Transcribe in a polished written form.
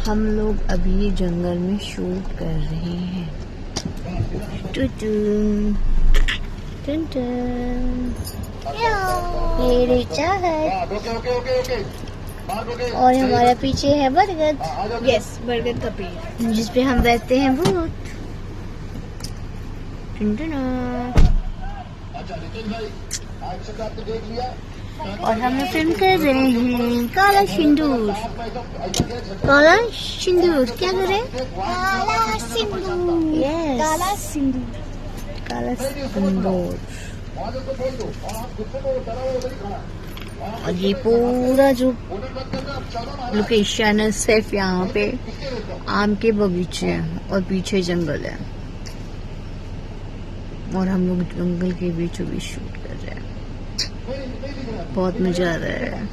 हम लोग अभी जंगल में शूट कर रहे हैं। टुटुन, टुनटुन, मेरी चाहत। और हमारे पीछे है बरगद। यस, बरगद का पेड़ जिसपे हम बैठते हैं भूत। टुनटुना। और हम लोग फिल्म कर रहे हैं काला सिंदूर। काला सिंदूर क्या कर रहे हैं? काला सिंदूर। यस, काला सिंदूर। काला सिंदूर। और ये पूरा जो लोकेशन है सिर्फ यहाँ पे आम के बगीचे हैं और पीछे जंगल है और हम लोग जंगल के बीचों बीच शूट कर रहे हैं। बहुत मजा आ रहा है।